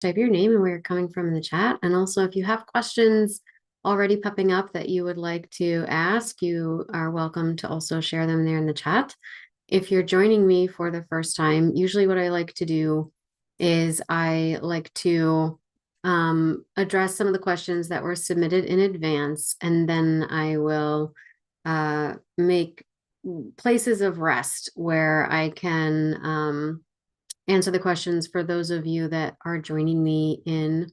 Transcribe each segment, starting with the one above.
type your name and where you're coming from in the chat. And also, if you have questions already popping up that you would like to ask, you are welcome to also share them there in the chat. If you're joining me for the first time, usually what I like to do is I like to address some of the questions that were submitted in advance, and then I will make places of rest where I can answer the questions for those of you that are joining me in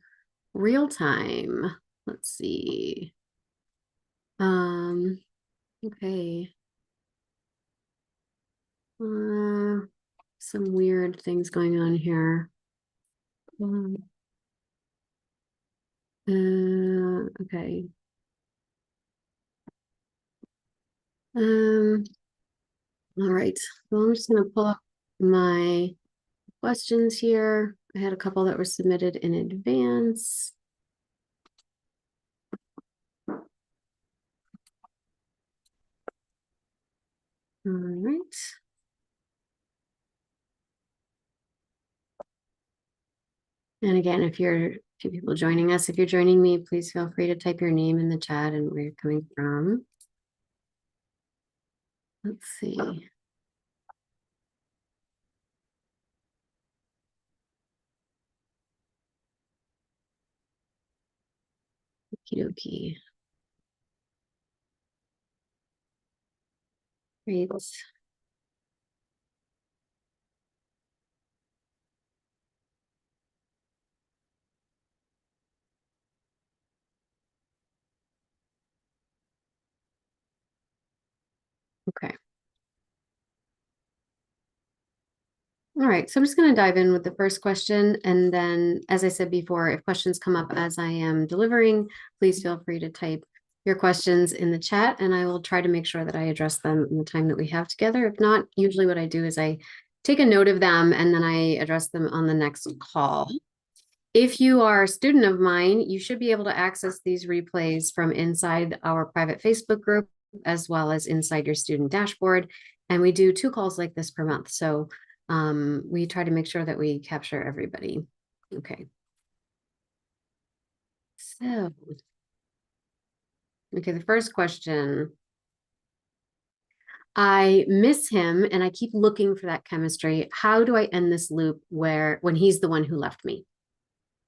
real time. Let's see. Okay. Some weird things going on here. Okay. All right. Well, I'm just going to pull up my questions here. I had a couple that were submitted in advance. All right. And again, if you're a few people joining us, if you're joining me, please feel free to type your name in the chat and where you're coming from. Let's see. Okie dokie. Great. Okay. All right, so I'm just going to dive in with the first question. And then, as I said before, if questions come up as I am delivering, please feel free to type your questions in the chat, and I will try to make sure that I address them in the time that we have together. If not, usually what I do is I take a note of them and then I address them on the next call. If you are a student of mine, you should be able to access these replays from inside our private Facebook group, as well as inside your student dashboard. And we do 2 calls like this per month. So we try to make sure that we capture everybody. Okay. So, okay, the first question. I miss him and I keep looking for that chemistry. How do I end this loop when he's the one who left me?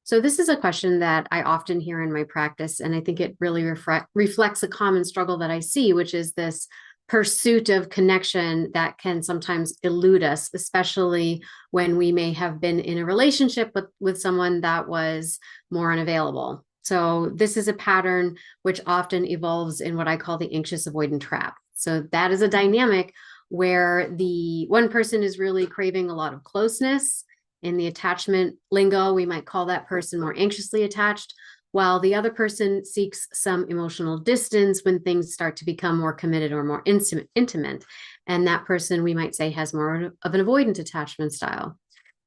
So this is a question that I often hear in my practice, and I think it really reflects a common struggle that I see, which is this pursuit of connection that can sometimes elude us, especially when we may have been in a relationship with someone that was more unavailable. So this is a pattern which often evolves in what I call the anxious avoidant trap. So that is a dynamic where the one person is really craving a lot of closeness. In the attachment lingo, we might call that person more anxiously attached, while the other person seeks some emotional distance when things start to become more committed or more intimate. And that person, we might say, has more of an avoidant attachment style.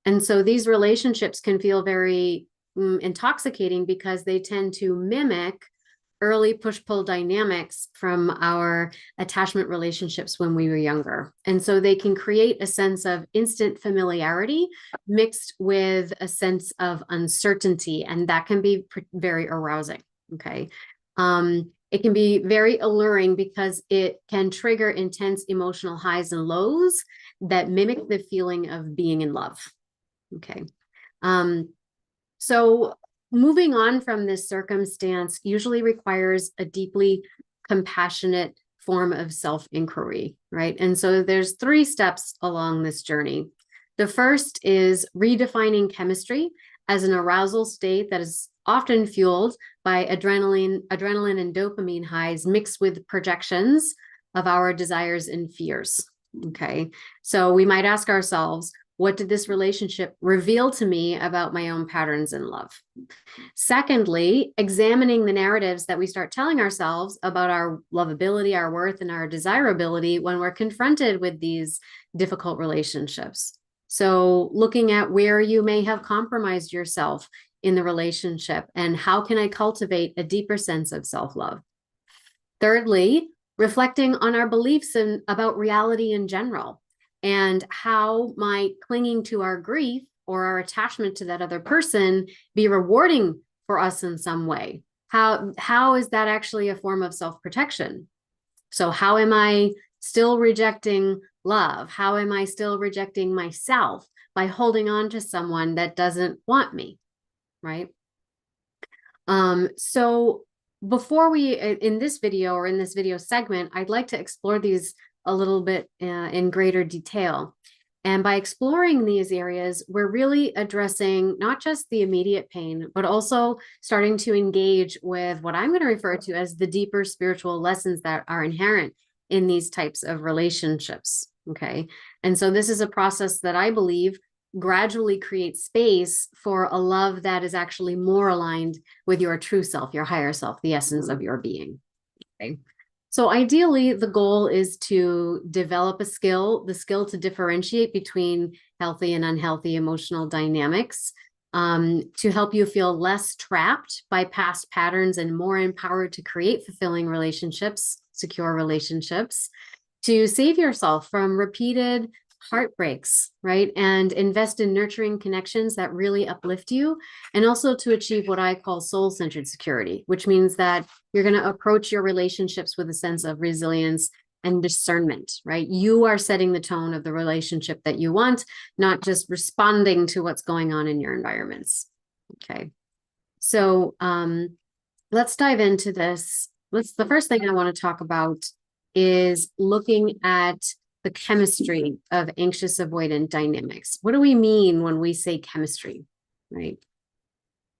And so these relationships can feel very intoxicating because they tend to mimic early push-pull dynamics from our attachment relationships when we were younger. And so they can create a sense of instant familiarity mixed with a sense of uncertainty, and that can be very arousing, okay? It can be very alluring because it can trigger intense emotional highs and lows that mimic the feeling of being in love, okay? So moving on from this circumstance usually requires a deeply compassionate form of self-inquiry, right? And so there's 3 steps along this journey. The first is redefining chemistry as an arousal state that is often fueled by adrenaline and dopamine highs mixed with projections of our desires and fears, okay? So we might ask ourselves, what did this relationship reveal to me about my own patterns in love? Secondly, examining the narratives that we start telling ourselves about our lovability, our worth, and our desirability when we're confronted with these difficult relationships. So looking at where you may have compromised yourself in the relationship and how can I cultivate a deeper sense of self-love? Thirdly, reflecting on our beliefs about reality in general, and how might clinging to our grief or our attachment to that other person be rewarding for us in some way? How is that actually a form of self-protection? So how am I still rejecting love? How am I still rejecting myself by holding on to someone that doesn't want me, right? So before we, in this video or in this video segment, I'd like to explore these a little bit in greater detail. And by exploring these areas, we're really addressing not just the immediate pain, but also starting to engage with what I'm going to refer to as the deeper spiritual lessons that are inherent in these types of relationships. Okay. And so this is a process that I believe gradually creates space for a love that is actually more aligned with your true self, your higher self, the essence of your being. Okay. So ideally, the goal is to develop a skill, the skill to differentiate between healthy and unhealthy emotional dynamics, to help you feel less trapped by past patterns and more empowered to create fulfilling relationships, secure relationships, to save yourself from repeated heartbreaks, right? And invest in nurturing connections that really uplift you, and also to achieve what I call soul-centered security, which means that you're going to approach your relationships with a sense of resilience and discernment, right? You are setting the tone of the relationship that you want, not just responding to what's going on in your environments. Okay. So let's dive into this. The first thing I want to talk about is looking at the chemistry of anxious avoidant dynamics. What do we mean when we say chemistry, right?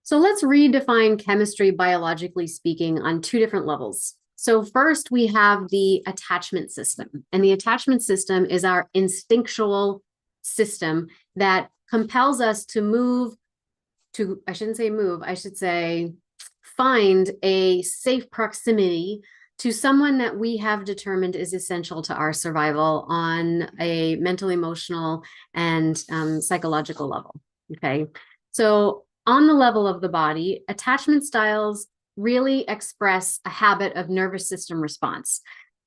So let's redefine chemistry biologically speaking on two different levels. So first we have the attachment system, and the attachment system is our instinctual system that compels us to move to, I shouldn't say move, I should say find a safe proximity to someone that we have determined is essential to our survival on a mental, emotional, and psychological level. Okay. So on the level of the body, attachment styles really express a habit of nervous system response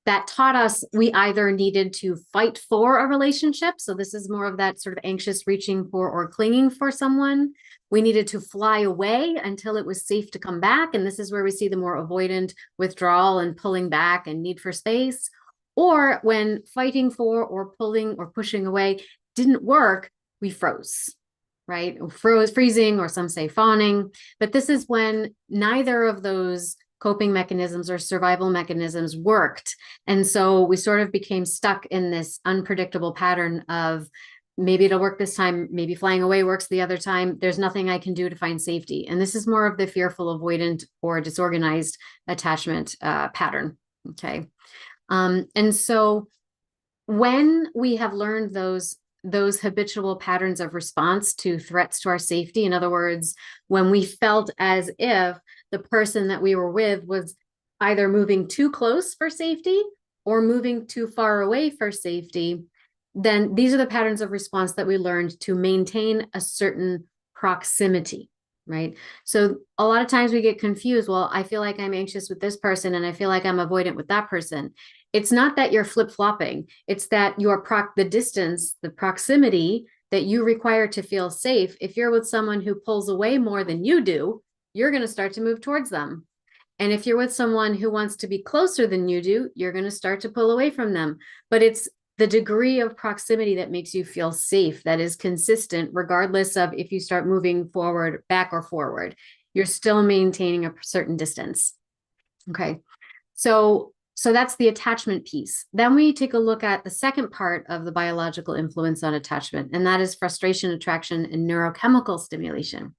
that taught us we either needed to fight for a relationship. So this is more of that sort of anxious reaching for or clinging for someone. We needed to fly away until it was safe to come back. And this is where we see the more avoidant withdrawal and pulling back and need for space. Or when fighting for or pulling or pushing away didn't work, we froze, right? Freezing, or some say fawning. But this is when neither of those coping mechanisms or survival mechanisms worked. And so we sort of became stuck in this unpredictable pattern of maybe it'll work this time, maybe flying away works the other time. There's nothing I can do to find safety. And this is more of the fearful, avoidant, or disorganized attachment pattern. Okay. And so when we have learned those habitual patterns of response to threats to our safety, in other words, when we felt as if the person that we were with was either moving too close for safety or moving too far away for safety, then these are the patterns of response that we learned to maintain a certain proximity, right? So a lot of times we get confused. Well, I feel like I'm anxious with this person and I feel like I'm avoidant with that person. It's not that you're flip-flopping. It's that the distance, the proximity that you require to feel safe. If you're with someone who pulls away more than you do, you're going to start to move towards them. And if you're with someone who wants to be closer than you do, you're going to start to pull away from them. But it's the degree of proximity that makes you feel safe that is consistent, regardless of if you start moving forward, back, or forward. You're still maintaining a certain distance. Okay. So that's the attachment piece. Then we take a look at the second part of the biological influence on attachment, and that is frustration, attraction, and neurochemical stimulation.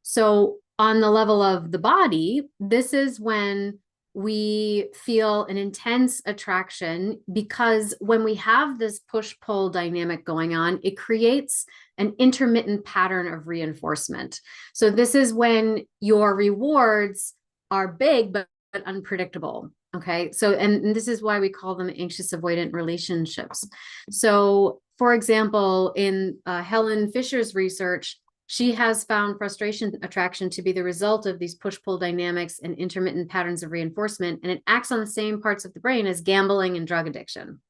So on the level of the body, this is when we feel an intense attraction, because when we have this push-pull dynamic going on, it creates an intermittent pattern of reinforcement. So this is when your rewards are big, but unpredictable. Okay. So, and this is why we call them anxious avoidant relationships. So for example, in Helen Fisher's research, she has found frustration attraction to be the result of these push-pull dynamics and intermittent patterns of reinforcement, and it acts on the same parts of the brain as gambling and drug addiction.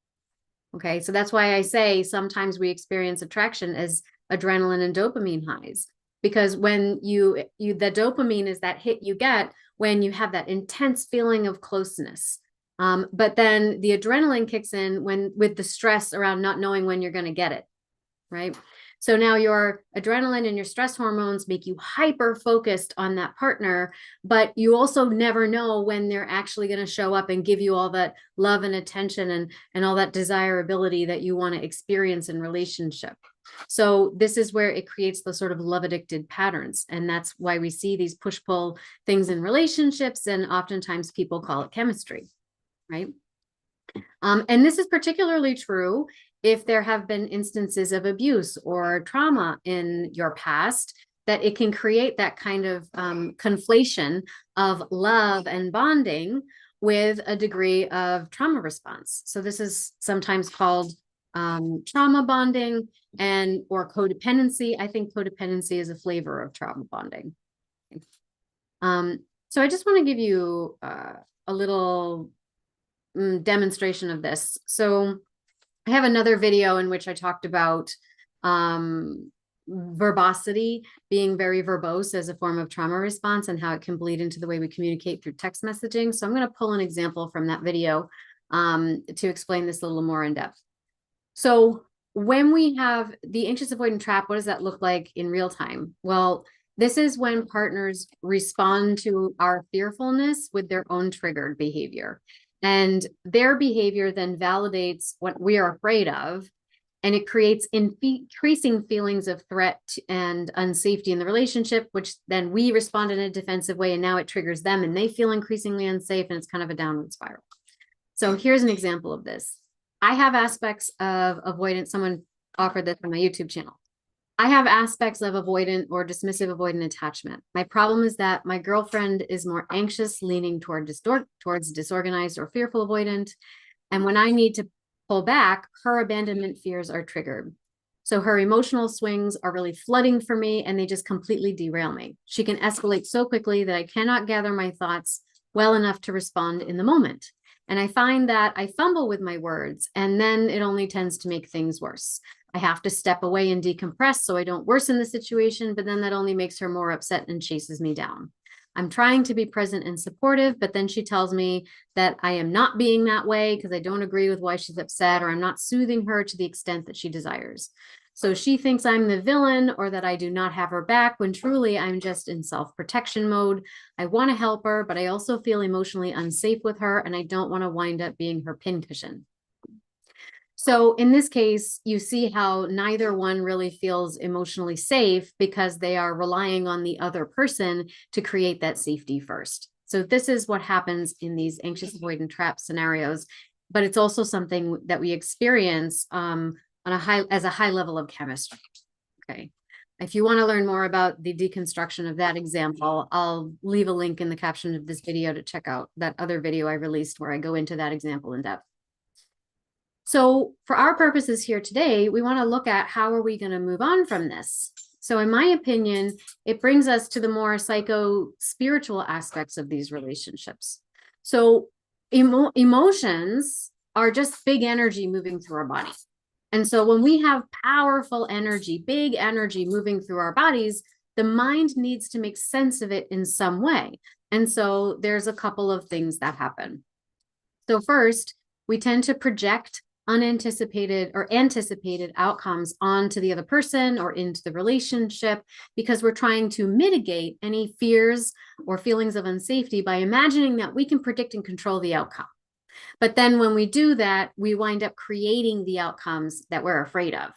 Okay, so that's why I say sometimes we experience attraction as adrenaline and dopamine highs. Because when the dopamine is that hit you get when you have that intense feeling of closeness. But then the adrenaline kicks in with the stress around not knowing when you're going to get it, right? So now your adrenaline and your stress hormones make you hyper focused on that partner, but you also never know when they're actually going to show up and give you all that love and attention and all that desirability that you want to experience in relationship. So this is where it creates the sort of love addicted patterns. And that's why we see these push-pull things in relationships. And oftentimes people call it chemistry, right? And this is particularly true if there have been instances of abuse or trauma in your past, that it can create that kind of conflation of love and bonding with a degree of trauma response. So this is sometimes called trauma bonding or codependency. I think codependency is a flavor of trauma bonding. So I just want to give you a little demonstration of this. So I have another video in which I talked about verbosity, being very verbose as a form of trauma response and how it can bleed into the way we communicate through text messaging. So I'm going to pull an example from that video to explain this a little more in depth. So when we have the anxious avoidant trap, what does that look like in real time? Well, this is when partners respond to our fearfulness with their own triggered behavior. And their behavior then validates what we are afraid of, and it creates increasing feelings of threat and unsafety in the relationship, which then we respond in a defensive way, and now it triggers them, and they feel increasingly unsafe, and it's kind of a downward spiral. So here's an example of this. I have aspects of avoidant. Someone offered this on my YouTube channel. I have aspects of avoidant or dismissive avoidant attachment. My problem is that my girlfriend is more anxious, leaning towards disorganized or fearful avoidant. And when I need to pull back, her abandonment fears are triggered. So her emotional swings are really flooding for me, and they just completely derail me. She can escalate so quickly that I cannot gather my thoughts well enough to respond in the moment. And I find that I fumble with my words, and then it only tends to make things worse. I have to step away and decompress so I don't worsen the situation, but then that only makes her more upset and chases me down. I'm trying to be present and supportive, but then she tells me that I am not being that way because I don't agree with why she's upset, or I'm not soothing her to the extent that she desires. So she thinks I'm the villain or that I do not have her back, when truly I'm just in self-protection mode. I want to help her, but I also feel emotionally unsafe with her, and I don't want to wind up being her pincushion. So in this case, you see how neither one really feels emotionally safe because they are relying on the other person to create that safety first. So this is what happens in these anxious avoidant trap scenarios, but it's also something that we experience as a high level of chemistry. Okay. If you want to learn more about the deconstruction of that example, I'll leave a link in the caption of this video to check out that other video I released where I go into that example in depth. So for our purposes here today, we want to look at how are we going to move on from this? So in my opinion, it brings us to the more psycho-spiritual aspects of these relationships. So emotions are just big energy moving through our body. And so when we have powerful energy, big energy moving through our bodies, the mind needs to make sense of it in some way. And so there's a couple of things that happen. So first, we tend to project unanticipated or anticipated outcomes onto the other person or into the relationship because we're trying to mitigate any fears or feelings of unsafety by imagining that we can predict and control the outcome. But then when we do that, we wind up creating the outcomes that we're afraid of.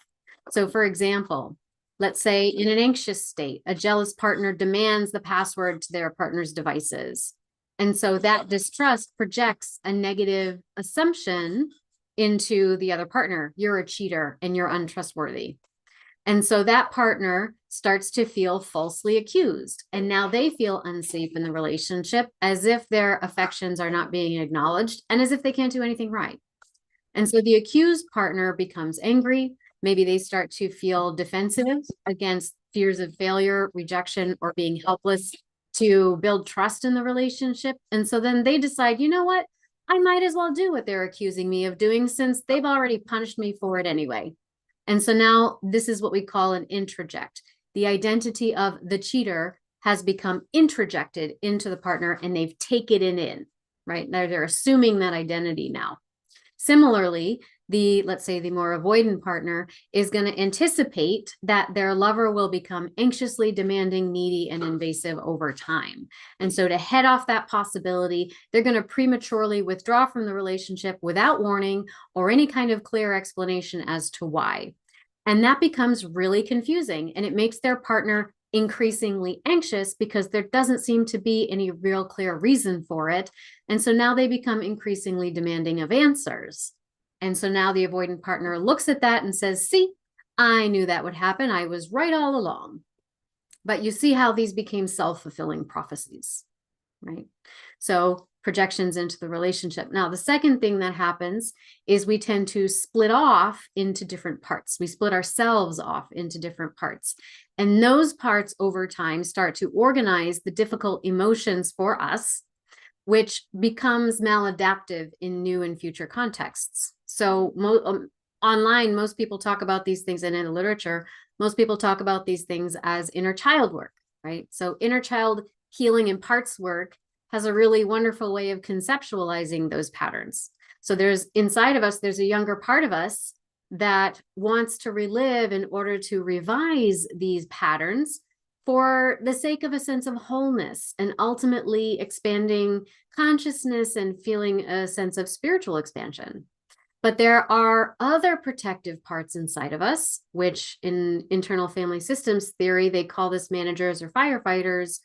So for example, let's say in an anxious state, a jealous partner demands the password to their partner's devices. And so that distrust projects a negative assumption into the other partner. You're a cheater and you're untrustworthy. And so that partner starts to feel falsely accused. And now they feel unsafe in the relationship, as if their affections are not being acknowledged and as if they can't do anything right. And so the accused partner becomes angry. Maybe they start to feel defensive against fears of failure, rejection, or being helpless to build trust in the relationship. And so then they decide, you know what? I might as well do what they're accusing me of doing since they've already punished me for it anyway. And so now this is what we call an introject. The identity of the cheater has become introjected into the partner, and they've taken it in, right? They're assuming that identity now. Similarly, let's say the more avoidant partner is going to anticipate that their lover will become anxiously demanding, needy, and invasive over time. And so to head off that possibility, they're going to prematurely withdraw from the relationship without warning or any kind of clear explanation as to why. And that becomes really confusing, and it makes their partner increasingly anxious because there doesn't seem to be any real clear reason for it. And so now they become increasingly demanding of answers. And so now the avoidant partner looks at that and says, see, I knew that would happen. I was right all along. But you see how these became self-fulfilling prophecies, right? So projections into the relationship. Now, the second thing that happens is we tend to split off into different parts. We split ourselves off into different parts. And those parts over time start to organize the difficult emotions for us, which becomes maladaptive in new and future contexts. So online, most people talk about these things, and in the literature, most people talk about these things as inner child work, right? So inner child healing and parts work has a really wonderful way of conceptualizing those patterns. So there's inside of us, there's a younger part of us that wants to relive in order to revise these patterns for the sake of a sense of wholeness and ultimately expanding consciousness and feeling a sense of spiritual expansion. But there are other protective parts inside of us, which in internal family systems theory, they call this managers or firefighters,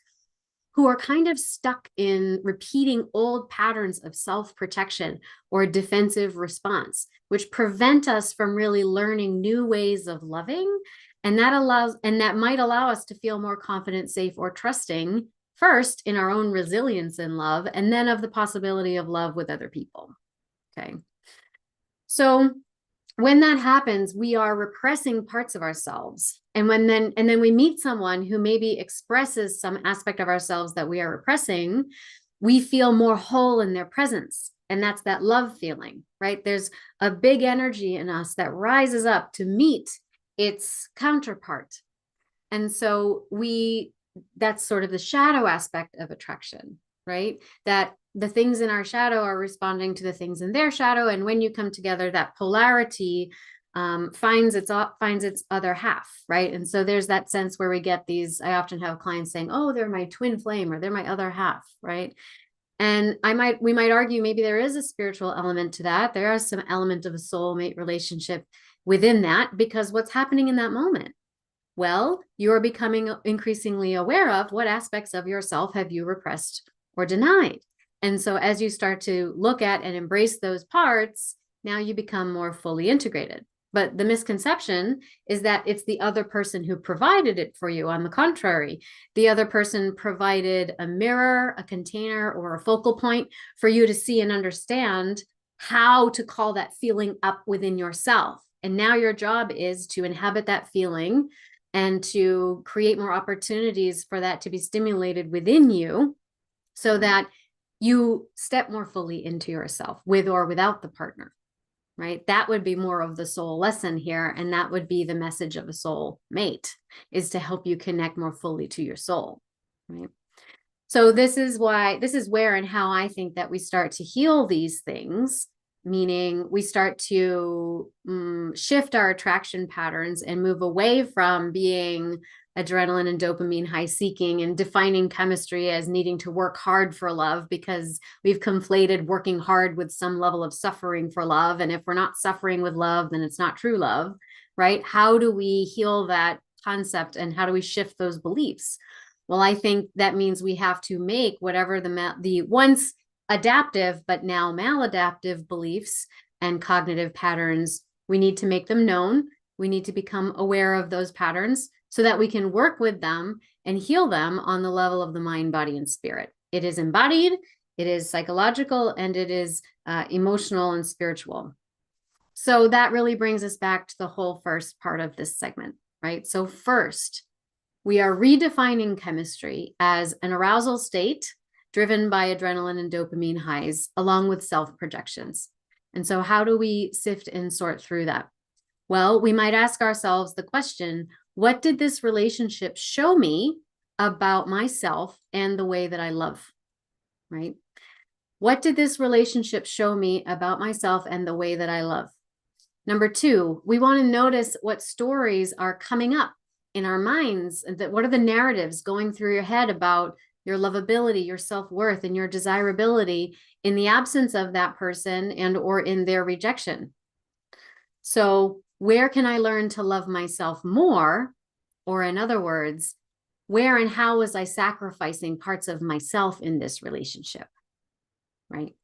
who are kind of stuck in repeating old patterns of self-protection or defensive response, which prevent us from really learning new ways of loving. And that might allow us to feel more confident, safe, or trusting, first in our own resilience in love, and then of the possibility of love with other people. Okay. So when that happens, we are repressing parts of ourselves. And then we meet someone who maybe expresses some aspect of ourselves that we are repressing, we feel more whole in their presence. And that's that love feeling, right? There's a big energy in us that rises up to meet its counterpart. And so that's sort of the shadow aspect of attraction, right? That the things in our shadow are responding to the things in their shadow. And when you come together, that polarity finds its other half, right? And so there's that sense where we get these, I often have clients saying, oh, they're my twin flame, or they're my other half, right? And we might argue maybe there is a spiritual element to that. There is some element of a soulmate relationship within that, because what's happening in that moment? Well, you are becoming increasingly aware of what aspects of yourself have you repressed or denied. And so as you start to look at and embrace those parts, now you become more fully integrated. But the misconception is that it's the other person who provided it for you. On the contrary, the other person provided a mirror, a container, or a focal point for you to see and understand how to call that feeling up within yourself. And now your job is to inhabit that feeling and to create more opportunities for that to be stimulated within you so that you step more fully into yourself with or without the partner, right? That would be more of the soul lesson here. And that would be the message of a soul mate, is to help you connect more fully to your soul, right? So this is where and how I think that we start to heal these things, meaning we start to shift our attraction patterns and move away from being adrenaline and dopamine high seeking and defining chemistry as needing to work hard for love, because we've conflated working hard with some level of suffering for love. And if we're not suffering with love, then it's not true love, right? How do we heal that concept, and how do we shift those beliefs? Well, I think that means we have to make whatever the once adaptive, but now maladaptive beliefs and cognitive patterns, we need to make them known. We need to become aware of those patterns so that we can work with them and heal them on the level of the mind, body, and spirit. It is embodied, it is psychological, and it is emotional and spiritual. So that really brings us back to the whole first part of this segment, right? So first, we are redefining chemistry as an arousal state driven by adrenaline and dopamine highs, along with self-projections. And so how do we sift and sort through that? Well, we might ask ourselves the question, what did this relationship show me about myself and the way that I love, right? What did this relationship show me about myself and the way that I love? Number two, we want to notice what stories are coming up in our minds. What are the narratives going through your head about your lovability, your self-worth, and your desirability in the absence of that person and or in their rejection? So where can I learn to love myself more? Or in other words, where and how was I sacrificing parts of myself in this relationship, right?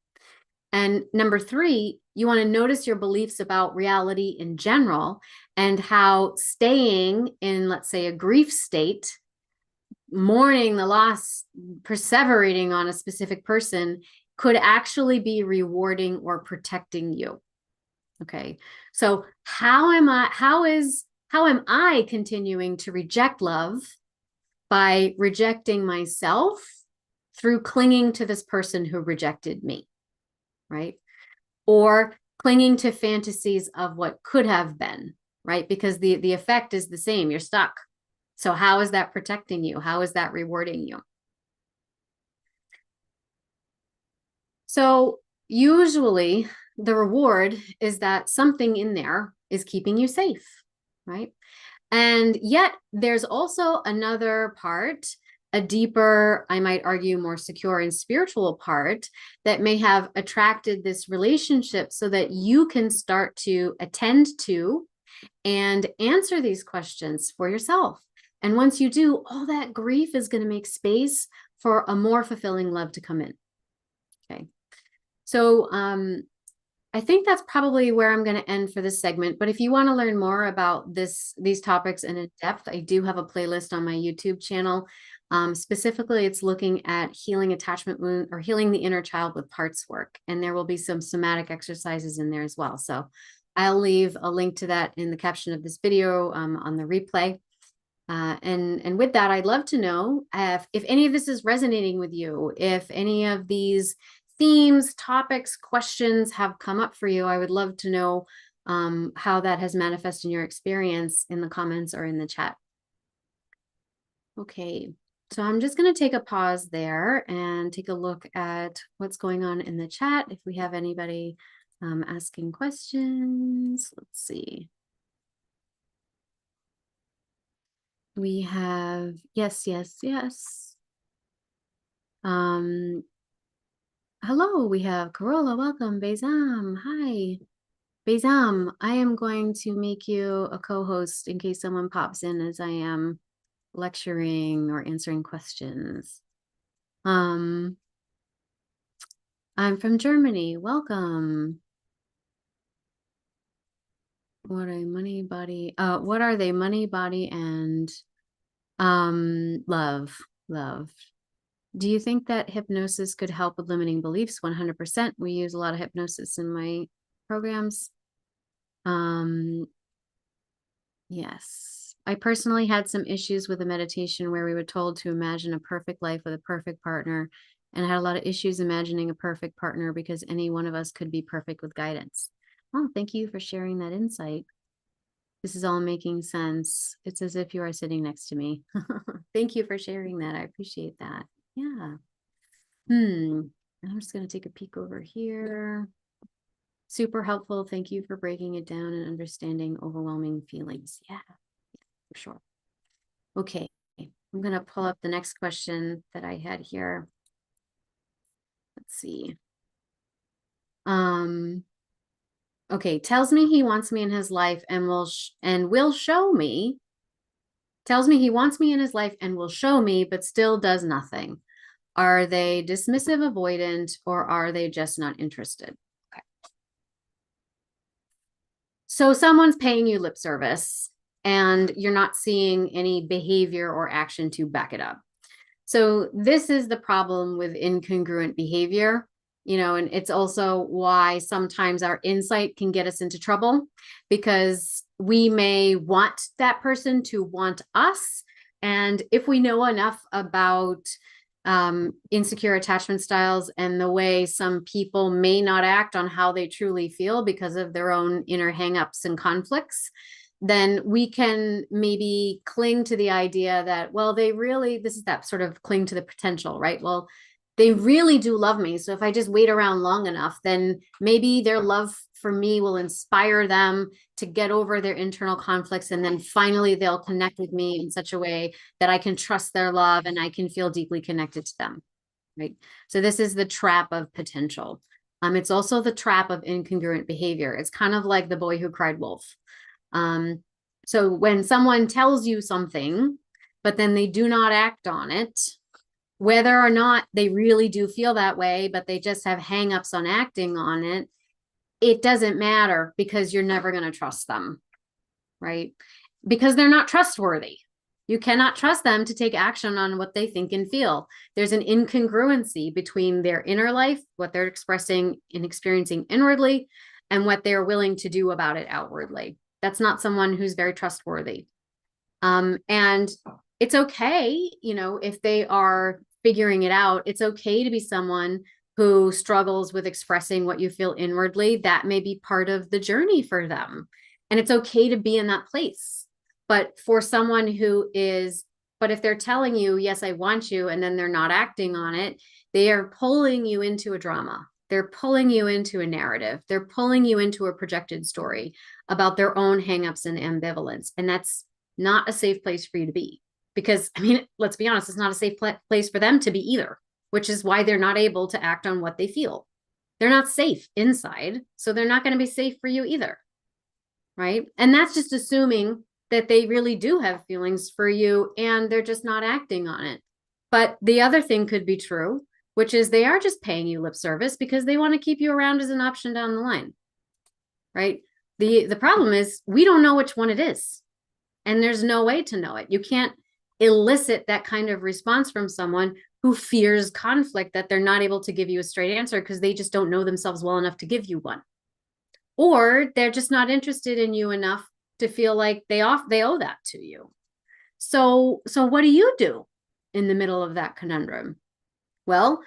And number three, you want to notice your beliefs about reality in general and how staying in, let's say, a grief state, mourning the loss, perseverating on a specific person could actually be rewarding or protecting you. Okay. So how am I continuing to reject love by rejecting myself through clinging to this person who rejected me? Right? Or clinging to fantasies of what could have been, right? Because the effect is the same. You're stuck. So how is that protecting you? How is that rewarding you? So usually the reward is that something in there is keeping you safe, right? And yet there's also another part, a deeper, I might argue, more secure and spiritual part that may have attracted this relationship so that you can start to attend to and answer these questions for yourself. And once you do, all that grief is going to make space for a more fulfilling love to come in. Okay. So I think that's probably where I'm going to end for this segment. But if you want to learn more about these topics in depth, I do have a playlist on my YouTube channel. Specifically, it's looking at healing attachment wound or healing the inner child with parts work. And there will be some somatic exercises in there as well. So I'll leave a link to that in the caption of this video on the replay. And with that, I'd love to know if any of this is resonating with you, if any of these themes, topics, questions have come up for you. I would love to know how that has manifested in your experience in the comments or in the chat. Okay, so I'm just going to take a pause there and take a look at what's going on in the chat. If we have anybody asking questions, let's see. We have, yes. Hello, we have Corolla. Welcome, Bezam. Hi. Bezam, I am going to make you a co-host in case someone pops in as I am lecturing or answering questions. I'm from Germany. Welcome. What are money, body? What are they? Money, body, and love. Do you think that hypnosis could help with limiting beliefs? 100%. We use a lot of hypnosis in my programs. Yes. I personally had some issues with a meditation where we were told to imagine a perfect life with a perfect partner, and I had a lot of issues imagining a perfect partner because any one of us could be perfect with guidance. Oh, thank you for sharing that insight. This is all making sense. It's as if you are sitting next to me. Thank you for sharing that. I appreciate that. Yeah. I'm just going to take a peek over here. Super helpful. Thank you for breaking it down and understanding overwhelming feelings. Yeah, for sure. Okay, I'm going to pull up the next question that I had here. Let's see. Okay, tells me he wants me in his life and will show me. Tells me he wants me in his life and will show me, but still does nothing. Are they dismissive, avoidant, or are they just not interested? Okay. So someone's paying you lip service and you're not seeing any behavior or action to back it up. So this is the problem with incongruent behavior, and it's also why sometimes our insight can get us into trouble, because we may want that person to want us. And if we know enough about insecure attachment styles and the way some people may not act on how they truly feel because of their own inner hangups and conflicts, then we can maybe cling to the idea that, well, they really, this is that sort of cling to the potential, right? Well, they really do love me. So if I just wait around long enough, then maybe their love for me will inspire them to get over their internal conflicts. And then finally they'll connect with me in such a way that I can trust their love and I can feel deeply connected to them, right? So this is the trap of potential. It's also the trap of incongruent behavior. It's kind of like the boy who cried wolf. So when someone tells you something, but then they do not act on it, whether or not they really do feel that way, but they just have hangups on acting on it, it doesn't matter because you're never going to trust them, right? Because they're not trustworthy. You cannot trust them to take action on what they think and feel. There's an incongruency between their inner life, what they're expressing and experiencing inwardly, and what they're willing to do about it outwardly. That's not someone who's very trustworthy. And it's okay, you know, if they are figuring it out, it's okay to be someone who struggles with expressing what you feel inwardly. That may be part of the journey for them. And it's okay to be in that place. But for someone who is, but if they're telling you, yes, I want you, and then they're not acting on it, they are pulling you into a drama. They're pulling you into a narrative. They're pulling you into a projected story about their own hangups and ambivalence. And that's not a safe place for you to be. Because, I mean, let's be honest, it's not a safe place for them to be either, which is why they're not able to act on what they feel. They're not safe inside, so they're not going to be safe for you either, right? And that's just assuming that they really do have feelings for you and they're just not acting on it. But the other thing could be true, which is they are just paying you lip service because they want to keep you around as an option down the line, right? The problem is we don't know which one it is, and there's no way to know it. You can't elicit that kind of response from someone who fears conflict, that they're not able to give you a straight answer because they just don't know themselves well enough to give you one, or they're just not interested in you enough to feel like they owe that to you. So what do you do in the middle of that conundrum? Well,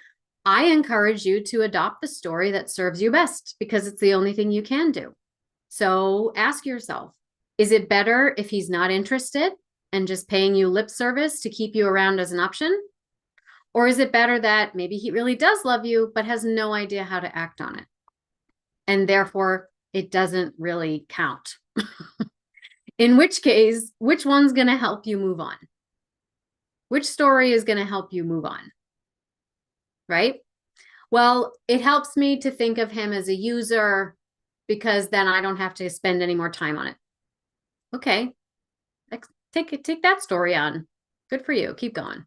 I encourage you to adopt the story that serves you best because it's the only thing you can do. So ask yourself, is it better if he's not interested and just paying you lip service to keep you around as an option? Or is it better that maybe he really does love you, but has no idea how to act on it? And therefore, it doesn't really count. In which case, which one's going to help you move on? Which story is going to help you move on? Right? Well, it helps me to think of him as a user because then I don't have to spend any more time on it. Okay, take that story on. Good for you. Keep going.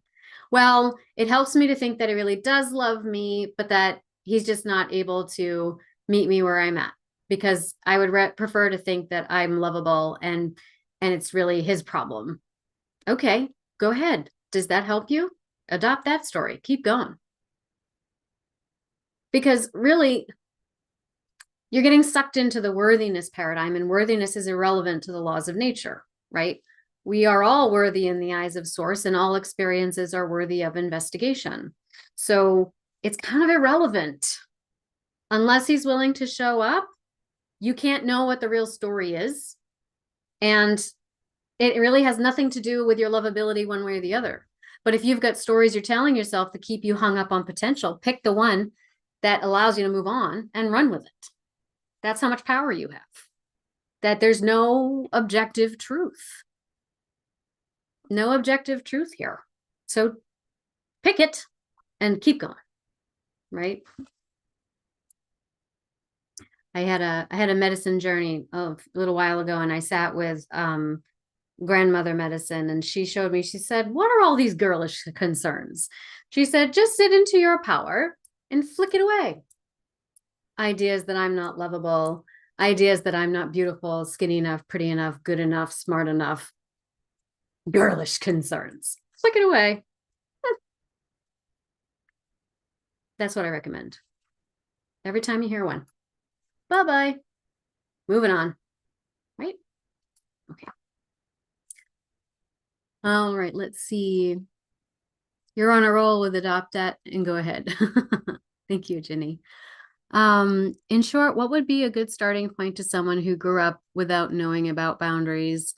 Well, it helps me to think that he really does love me, but that he's just not able to meet me where I'm at, because I would prefer to think that I'm lovable and it's really his problem. Okay, go ahead. Does that help you? Adopt that story. Keep going. Because really, you're getting sucked into the worthiness paradigm, and worthiness is irrelevant to the laws of nature, right? We are all worthy in the eyes of source, and all experiences are worthy of investigation. So it's kind of irrelevant. Unless he's willing to show up, you can't know what the real story is. And it really has nothing to do with your lovability one way or the other. But if you've got stories you're telling yourself to keep you hung up on potential, pick the one that allows you to move on and run with it. That's how much power you have. That there's no objective truth. No objective truth here. So pick it and keep going, right? I had a medicine journey a little while ago, and I sat with grandmother medicine, and she showed me, she said, what are all these girlish concerns? She said, just sit into your power and flick it away. Ideas that I'm not lovable, ideas that I'm not beautiful, skinny enough, pretty enough, good enough, smart enough, girlish concerns. Flick it away. That's what I recommend. Every time you hear one. Bye-bye. Moving on. Right? Okay. All right, let's see. You're on a roll with adopt that and go ahead. Thank you, Jenny. In short, what would be a good starting point to someone who grew up without knowing about boundaries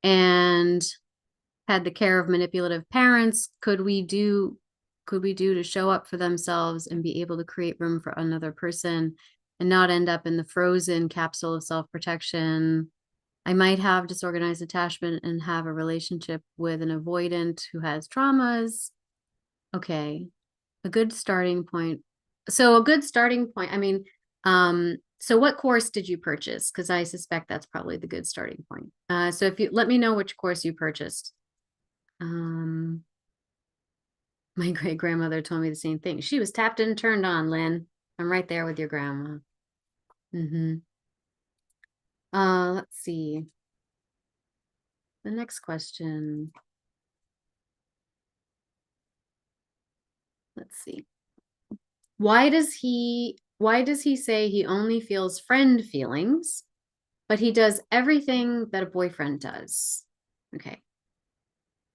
and had the care of manipulative parents? Could we do to show up for themselves and be able to create room for another person and not end up in the frozen capsule of self-protection? I might have disorganized attachment and have a relationship with an avoidant who has traumas. Okay, a good starting point. So a good starting point, I mean, so what course did you purchase? Because I suspect that's probably the good starting point. So if you let me know which course you purchased. My great grandmother told me the same thing. She was tapped and turned on, Lynn. I'm right there with your grandma. Mm-hmm. Let's see. The next question. Let's see. Why does he say he only feels friend feelings, but he does everything that a boyfriend does? Okay.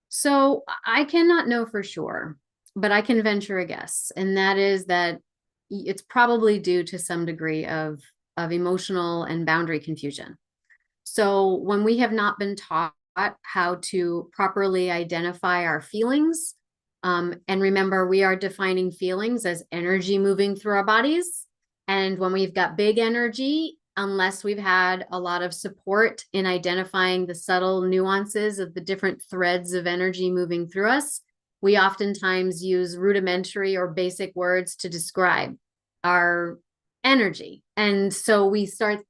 So I cannot know for sure, but I can venture a guess, and that is that it's probably due to some degree of emotional and boundary confusion. So when we have not been taught how to properly identify our feelings, and remember, we are defining feelings as energy moving through our bodies. And when we've got big energy, unless we've had a lot of support in identifying the subtle nuances of the different threads of energy moving through us, we oftentimes use rudimentary or basic words to describe our energy. And so we start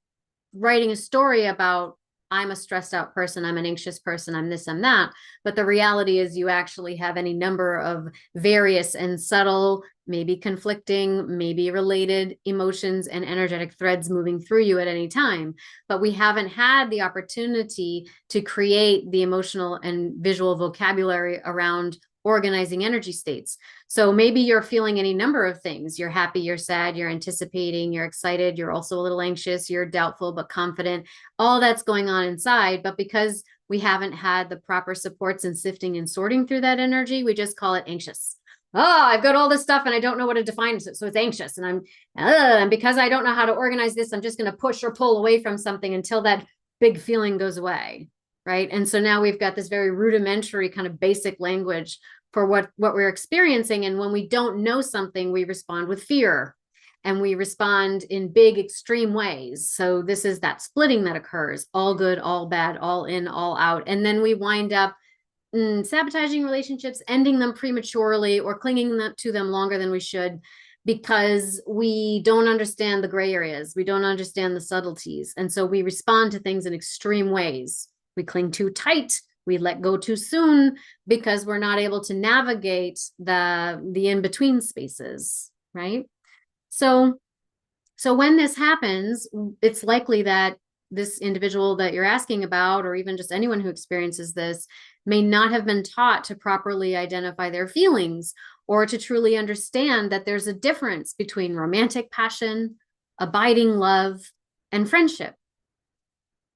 writing a story about, I'm a stressed out person, I'm an anxious person, I'm this, I'm that. But the reality is you actually have any number of various and subtle, maybe conflicting, maybe related emotions and energetic threads moving through you at any time. But we haven't had the opportunity to create the emotional and visual vocabulary around organizing energy states. So maybe you're feeling any number of things. You're happy, you're sad, you're anticipating, you're excited, you're also a little anxious, you're doubtful but confident. All that's going on inside. But because we haven't had the proper supports in sifting and sorting through that energy, we just call it anxious. Oh, I've got all this stuff and I don't know what to define it. So it's anxious. And because I don't know how to organize this, I'm just going to push or pull away from something until that big feeling goes away. Right. And so now we've got this very rudimentary kind of basic language for what we're experiencing. And when we don't know something, we respond with fear and we respond in big extreme ways. So this is that splitting that occurs, all good, all bad, all in, all out. And then we wind up sabotaging relationships, ending them prematurely, or clinging to them longer than we should, because we don't understand the gray areas. We don't understand the subtleties. And so we respond to things in extreme ways. We cling too tight. We let go too soon because we're not able to navigate the in-between spaces, right? So when this happens, it's likely that this individual that you're asking about, or even just anyone who experiences this, may not have been taught to properly identify their feelings or to truly understand that there's a difference between romantic passion, abiding love, and friendship,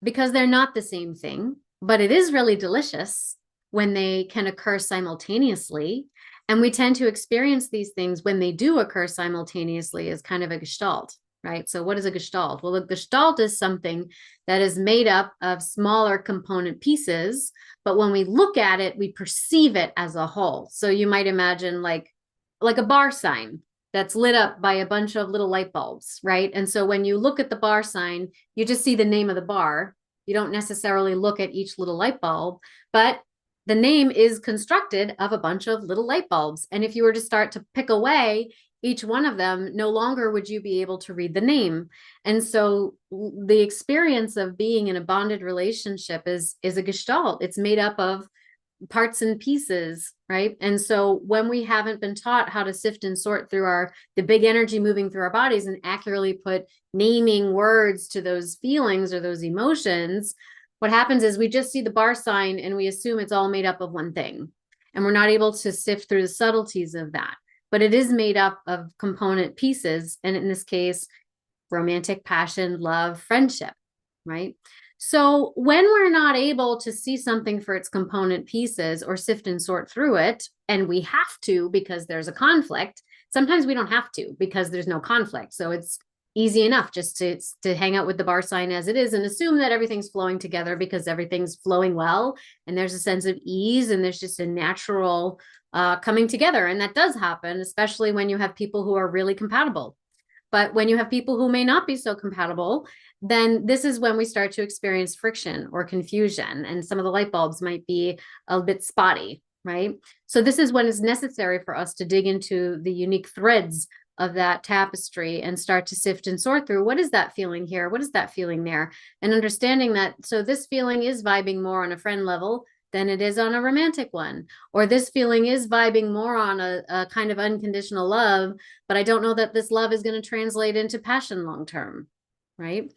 because they're not the same thing. But it is really delicious when they can occur simultaneously. And we tend to experience these things when they do occur simultaneously as kind of a gestalt, right? So what is a gestalt? Well, a gestalt is something that is made up of smaller component pieces, but when we look at it, we perceive it as a whole. So you might imagine like a bar sign that's lit up by a bunch of little light bulbs, right? And so when you look at the bar sign, you just see the name of the bar. You don't necessarily look at each little light bulb, but the name is constructed of a bunch of little light bulbs. And if you were to start to pick away each one of them, no longer would you be able to read the name. And so the experience of being in a bonded relationship is a gestalt. It's made up of parts and pieces, right? And so when we haven't been taught how to sift and sort through the big energy moving through our bodies and accurately put naming words to those feelings or those emotions, what happens is we just see the bar sign and we assume it's all made up of one thing. And we're not able to sift through the subtleties of that. But it is made up of component pieces. And in this case, romantic passion, love, friendship, right? So when we're not able to see something for its component pieces or sift and sort through it, and we have to because there's a conflict, sometimes we don't have to because there's no conflict. So it's easy enough just to hang out with the bar sign as it is and assume that everything's flowing together because everything's flowing well. And there's a sense of ease and there's just a natural coming together. And that does happen, especially when you have people who are really compatible. But when you have people who may not be so compatible, then this is when we start to experience friction or confusion, and some of the light bulbs might be a bit spotty, right? So this is when it's necessary for us to dig into the unique threads of that tapestry and start to sift and sort through, what is that feeling here? What is that feeling there? And understanding that, so this feeling is vibing more on a friend level than it is on a romantic one, or this feeling is vibing more on a kind of unconditional love, but I don't know that this love is going to translate into passion long term, right?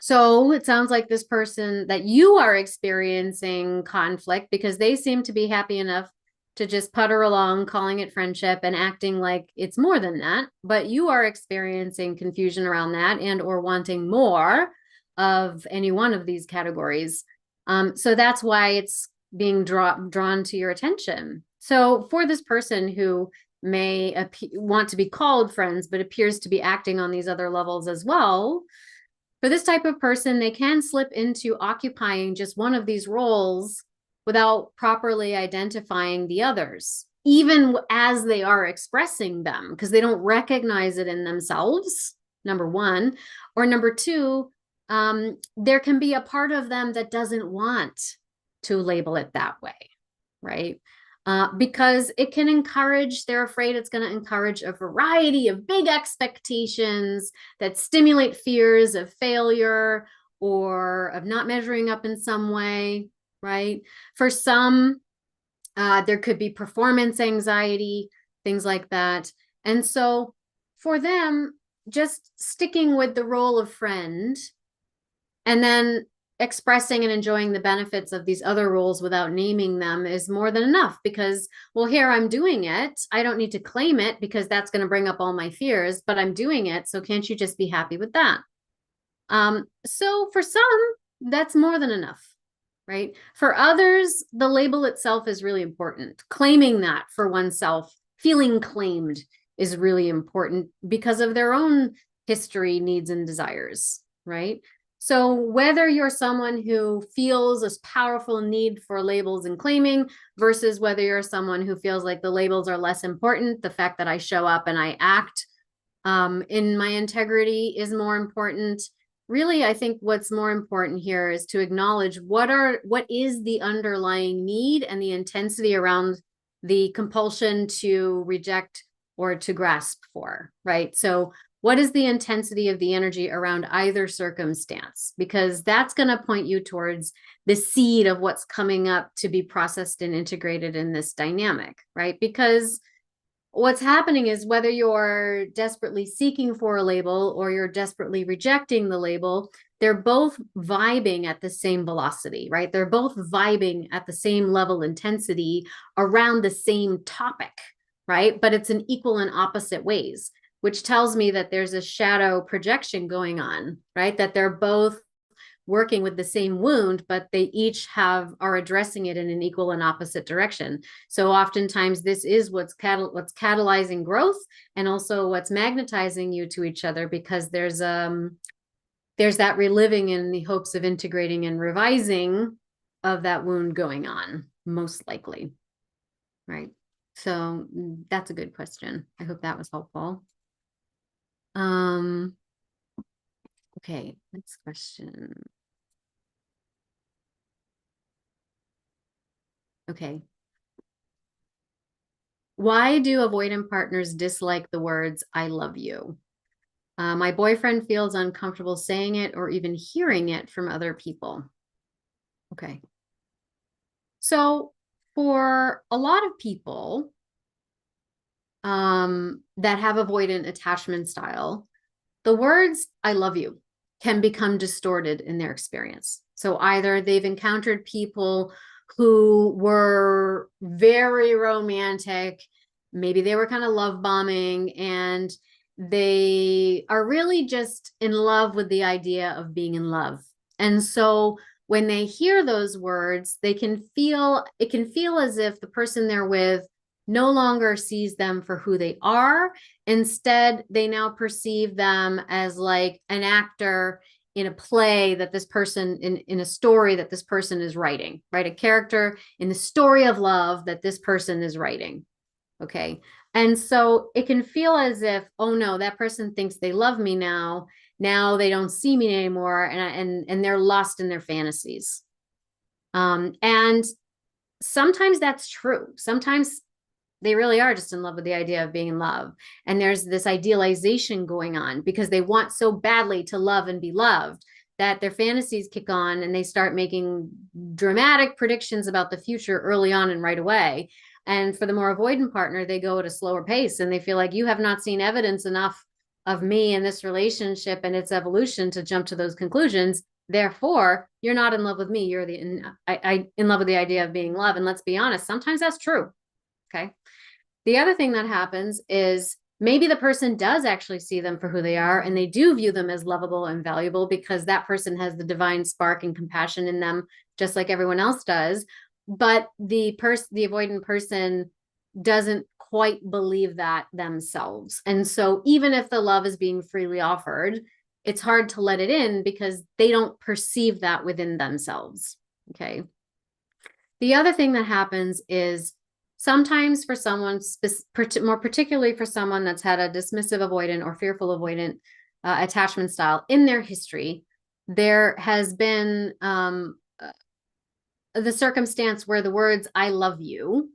So it sounds like this person that you are experiencing conflict because they seem to be happy enough to just putter along, calling it friendship and acting like it's more than that, but you are experiencing confusion around that and or wanting more of any one of these categories. So that's why it's being drawn to your attention. So for this person who may want to be called friends, but appears to be acting on these other levels as well, for this type of person, they can slip into occupying just one of these roles without properly identifying the others, even as they are expressing them, because they don't recognize it in themselves, number one, or number two, there can be a part of them that doesn't want to label it that way, right? Because it can encourage, they're afraid it's going to encourage a variety of big expectations that stimulate fears of failure or of not measuring up in some way, right? For some, there could be performance anxiety, things like that. And so for them, just sticking with the role of friend and then expressing and enjoying the benefits of these other roles without naming them is more than enough because, well, here I'm doing it. I don't need to claim it because that's going to bring up all my fears, but I'm doing it. So can't you just be happy with that? So for some, that's more than enough, right? For others, the label itself is really important. Claiming that for oneself, feeling claimed is really important because of their own history, needs, and desires, right? So whether you're someone who feels this powerful need for labels and claiming versus whether you're someone who feels like the labels are less important, the fact that I show up and I act in my integrity is more important. Really, I think what's more important here is to acknowledge what is the underlying need and the intensity around the compulsion to reject or to grasp for, right? So what is the intensity of the energy around either circumstance? Because that's going to point you towards the seed of what's coming up to be processed and integrated in this dynamic, right? Because what's happening is whether you're desperately seeking for a label or you're desperately rejecting the label, they're both vibing at the same velocity, right? They're both vibing at the same level intensity around the same topic, right? But it's in equal and opposite ways, which tells me that there's a shadow projection going on, right? That they're both working with the same wound, but they each are addressing it in an equal and opposite direction. So oftentimes this is what's catalyzing growth and also what's magnetizing you to each other, because there's that reliving in the hopes of integrating and revising of that wound going on, most likely, right? So that's a good question. I hope that was helpful. Okay, next question. Okay. Why do avoidant partners dislike the words, I love you? My boyfriend feels uncomfortable saying it or even hearing it from other people. Okay. So for a lot of people that have avoidant attachment style, the words, I love you, can become distorted in their experience. So either they've encountered people who were very romantic, maybe they were kind of love bombing, and they are really just in love with the idea of being in love. And so when they hear those words, it can feel as if the person they're with no longer sees them for who they are. Instead, they now perceive them as like an actor in a play that this person, in a story that this person is writing, right? A character in the story of love that this person is writing. Okay. And so it can feel as if, oh no, that person thinks they love me now. Now they don't see me anymore, and they're lost in their fantasies. And sometimes that's true. Sometimes they really are just in love with the idea of being in love. And there's this idealization going on because they want so badly to love and be loved that their fantasies kick on and they start making dramatic predictions about the future early on and right away. And for the more avoidant partner, they go at a slower pace and they feel like you have not seen evidence enough of me in this relationship and its evolution to jump to those conclusions. Therefore, you're not in love with me. You're in love with the idea of being loved. And let's be honest, sometimes that's true. Okay. The other thing that happens is maybe the person does actually see them for who they are, and they do view them as lovable and valuable because that person has the divine spark and compassion in them, just like everyone else does. But the avoidant person doesn't quite believe that themselves. And so even if the love is being freely offered, it's hard to let it in because they don't perceive that within themselves. Okay. The other thing that happens is sometimes for someone, more particularly for someone that's had a dismissive avoidant or fearful avoidant attachment style in their history, there has been the circumstance where the words "I love you"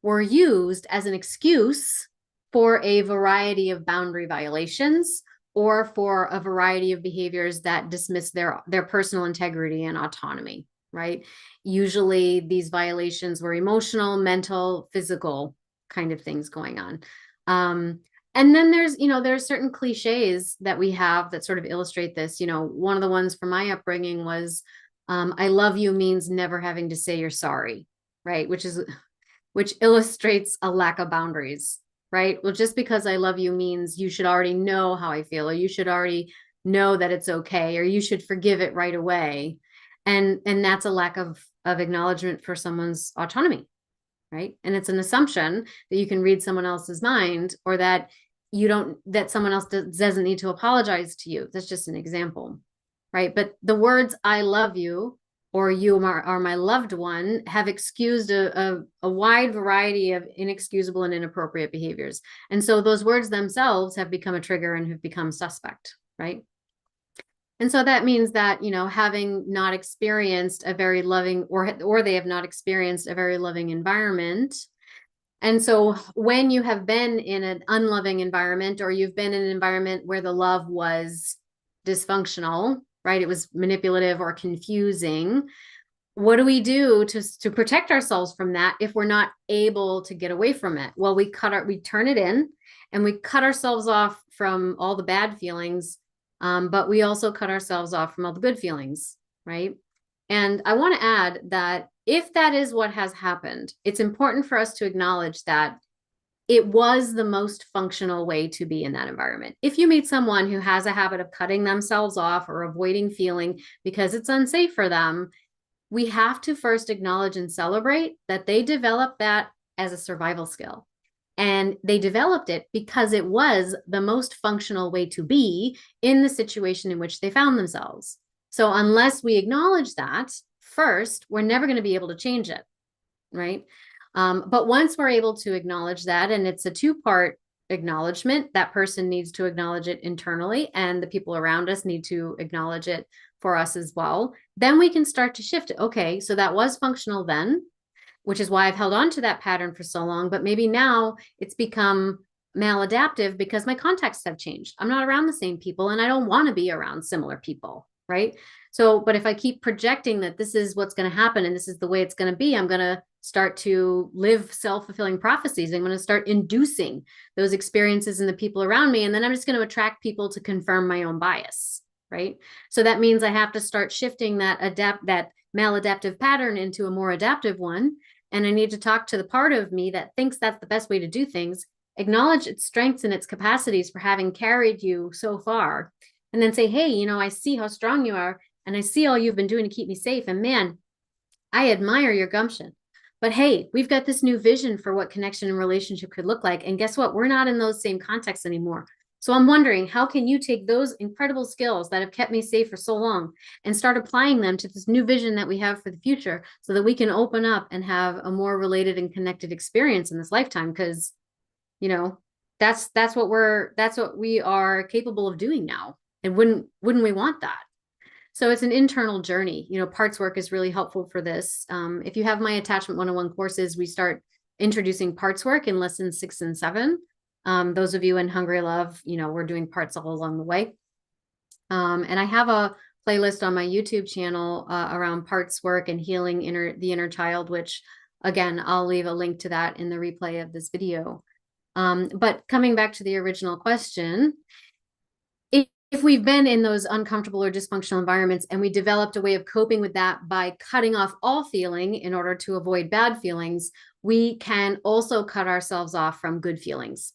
were used as an excuse for a variety of boundary violations or for a variety of behaviors that dismiss their personal integrity and autonomy, right? Usually these violations were emotional, mental, physical kind of things going on. And then there's certain cliches that we have that sort of illustrate this. One of the ones from my upbringing was, I love you means never having to say you're sorry, right? Which illustrates a lack of boundaries, right? Well, just because I love you means you should already know how I feel, or you should already know that it's okay, or you should forgive it right away. And that's a lack of acknowledgement for someone's autonomy, right? And it's an assumption that you can read someone else's mind, or that someone else doesn't need to apologize to you. That's just an example, right? But the words "I love you" or "you are my loved one" have excused a wide variety of inexcusable and inappropriate behaviors. And so those words themselves have become a trigger and have become suspect, right? And so that means that, having not experienced a very loving, or they have not experienced a very loving environment. And so when you have been in an unloving environment, or you've been in an environment where the love was dysfunctional, right? It was manipulative or confusing. What do we do to protect ourselves from that if we're not able to get away from it? Well, we turn it in, and we cut ourselves off from all the bad feelings. But we also cut ourselves off from all the good feelings, right? And I want to add that if that is what has happened, it's important for us to acknowledge that it was the most functional way to be in that environment. If you meet someone who has a habit of cutting themselves off or avoiding feeling because it's unsafe for them, we have to first acknowledge and celebrate that they developed that as a survival skill. And they developed it because it was the most functional way to be in the situation in which they found themselves. So unless we acknowledge that first, we're never going to be able to change it, right? But once we're able to acknowledge that, and it's a two-part acknowledgement, that person needs to acknowledge it internally, and the people around us need to acknowledge it for us as well, then we can start to shift it. Okay, so that was functional then, which is why I've held on to that pattern for so long, but maybe now it's become maladaptive because my contexts have changed. I'm not around the same people, and I don't want to be around similar people, right? So, but if I keep projecting that this is what's going to happen and this is the way it's going to be, I'm going to start to live self-fulfilling prophecies. I'm going to start inducing those experiences in the people around me, and then I'm just going to attract people to confirm my own bias, right? So that means I have to start shifting that maladaptive pattern into a more adaptive one. And I need to talk to the part of me that thinks that's the best way to do things, acknowledge its strengths and its capacities for having carried you so far, and then say, hey, I see how strong you are. And I see all you've been doing to keep me safe. And man, I admire your gumption. But hey, we've got this new vision for what connection and relationship could look like. And guess what? We're not in those same contexts anymore. So I'm wondering, how can you take those incredible skills that have kept me safe for so long and start applying them to this new vision that we have for the future so that we can open up and have a more related and connected experience in this lifetime? Because, you know, that's what we are capable of doing now. And wouldn't we want that? So it's an internal journey. You know, parts work is really helpful for this. If you have my Attachment 101 courses, we start introducing parts work in lessons 6 and 7. Those of you in Hungry Love, you know, we're doing parts all along the way. And I have a playlist on my YouTube channel around parts work and healing the inner child, which again, I'll leave a link to that in the replay of this video. But coming back to the original question, if we've been in those uncomfortable or dysfunctional environments and we developed a way of coping with that by cutting off all feeling in order to avoid bad feelings, we can also cut ourselves off from good feelings.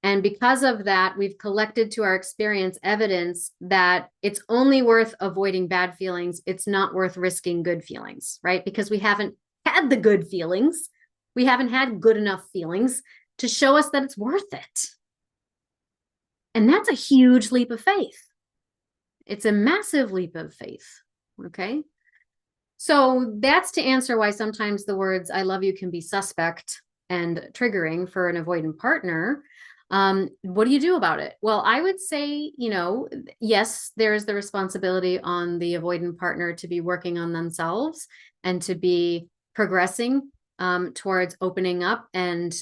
And because of that, we've collected to our experience evidence that it's only worth avoiding bad feelings. It's not worth risking good feelings, right? Because we haven't had the good feelings. We haven't had good enough feelings to show us that it's worth it. And that's a huge leap of faith. It's a massive leap of faith. Okay. So that's to answer why sometimes the words "I love you" can be suspect and triggering for an avoidant partner. What do you do about it? Well, I would say, you know, yes, there is the responsibility on the avoidant partner to be working on themselves and to be progressing towards opening up and